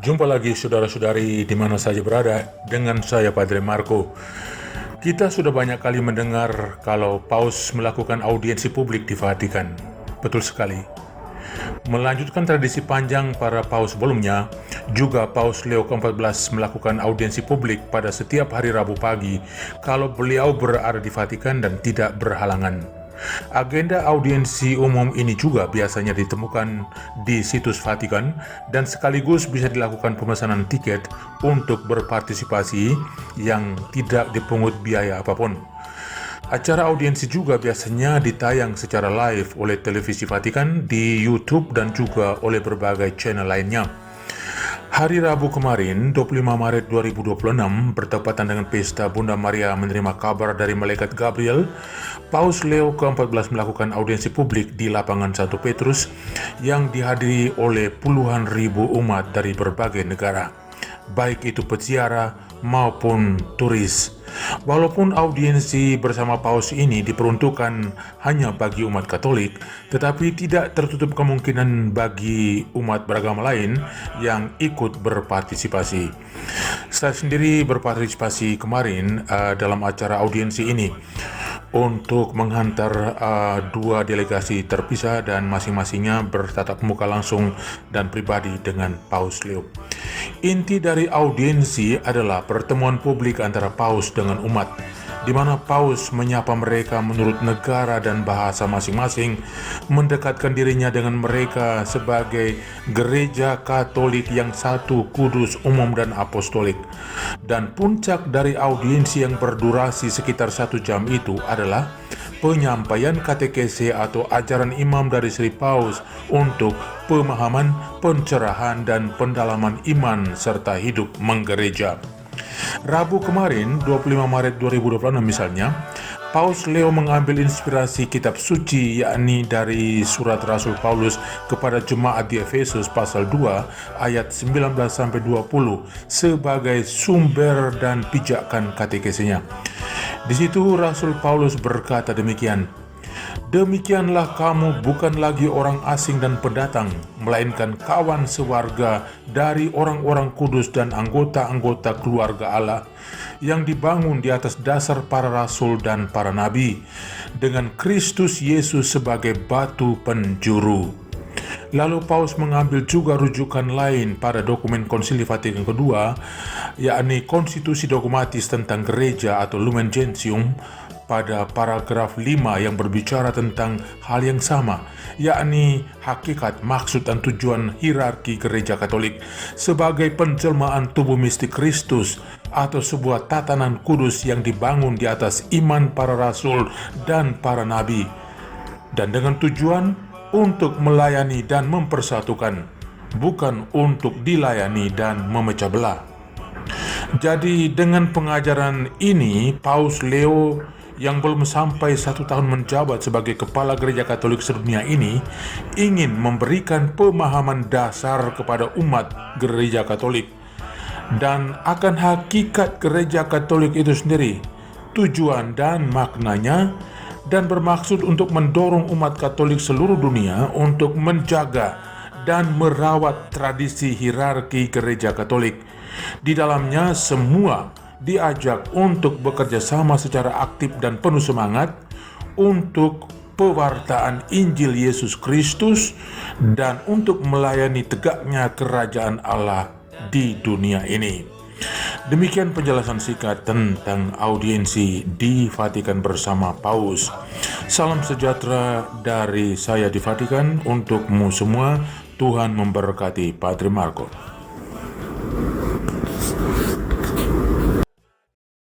Jumpa lagi saudara-saudari di mana saja berada dengan saya Padre Marco. Kita sudah banyak kali mendengar kalau Paus melakukan audiensi publik di Vatikan. Betul sekali. Melanjutkan tradisi panjang para Paus sebelumnya, juga Paus Leo ke-14 melakukan audiensi publik pada setiap hari Rabu pagi kalau beliau berada di Vatikan dan tidak berhalangan. Agenda audiensi umum ini juga biasanya ditemukan di situs Vatikan dan sekaligus bisa dilakukan pemesanan tiket untuk berpartisipasi yang tidak dipungut biaya apapun. Acara audiensi juga biasanya ditayang secara live oleh televisi Vatikan di YouTube dan juga oleh berbagai channel lainnya. Hari Rabu kemarin, 25 Maret 2026, bertepatan dengan pesta Bunda Maria menerima kabar dari Malaikat Gabriel, Paus Leo ke-14 melakukan audiensi publik di lapangan Santo Petrus yang dihadiri oleh puluhan ribu umat dari berbagai negara, baik itu peziarah maupun turis. Walaupun audiensi bersama Paus ini diperuntukkan hanya bagi umat Katolik, tetapi tidak tertutup kemungkinan bagi umat beragama lain yang ikut berpartisipasi. Saya sendiri berpartisipasi kemarin dalam acara audiensi ini untuk menghantar dua delegasi terpisah dan masing-masingnya bertatap muka langsung dan pribadi dengan Paus Leo. Inti dari audiensi adalah pertemuan publik antara Paus dengan umat, di mana Paus menyapa mereka menurut negara dan bahasa masing-masing, mendekatkan dirinya dengan mereka sebagai gereja Katolik yang satu, kudus, umum, dan apostolik. Dan puncak dari audiensi yang berdurasi sekitar 1 jam itu adalah penyampaian katekese atau ajaran imam dari Sri Paus untuk pemahaman, pencerahan, dan pendalaman iman serta hidup menggereja. Rabu kemarin, 25 Maret 2026 misalnya, Paus Leo mengambil inspirasi kitab suci, yakni dari surat Rasul Paulus kepada jemaat di Efesus pasal 2 ayat 19-20 sebagai sumber dan pijakan katekesenya. Di situ Rasul Paulus berkata demikian, "Demikianlah kamu bukan lagi orang asing dan pendatang, melainkan kawan sewarga dari orang-orang kudus dan anggota-anggota keluarga Allah, yang dibangun di atas dasar para rasul dan para nabi, dengan Kristus Yesus sebagai batu penjuru." Lalu Paus mengambil juga rujukan lain pada dokumen Konsili Vatikan II, yakni Konstitusi Dogmatis tentang Gereja atau Lumen Gentium, pada paragraf 5 yang berbicara tentang hal yang sama, yakni hakikat, maksud, dan tujuan hierarki Gereja Katolik sebagai penjelmaan tubuh mistik Kristus atau sebuah tatanan kudus yang dibangun di atas iman para rasul dan para nabi, dan dengan tujuan untuk melayani dan mempersatukan, bukan untuk dilayani dan memecah belah. Jadi dengan pengajaran ini, Paus Leo yang belum sampai 1 tahun menjabat sebagai kepala gereja Katolik sedunia ini ingin memberikan pemahaman dasar kepada umat gereja Katolik dan akan hakikat gereja Katolik itu sendiri, tujuan dan maknanya, dan bermaksud untuk mendorong umat Katolik seluruh dunia untuk menjaga dan merawat tradisi hierarki gereja Katolik. Di dalamnya semua diajak untuk bekerja sama secara aktif dan penuh semangat untuk pewartaan Injil Yesus Kristus dan untuk melayani tegaknya kerajaan Allah di dunia ini. Demikian penjelasan singkat tentang audiensi di Vatikan bersama Paus. Salam sejahtera dari saya di Vatikan untukmu semua. Tuhan memberkati. Padre Marco.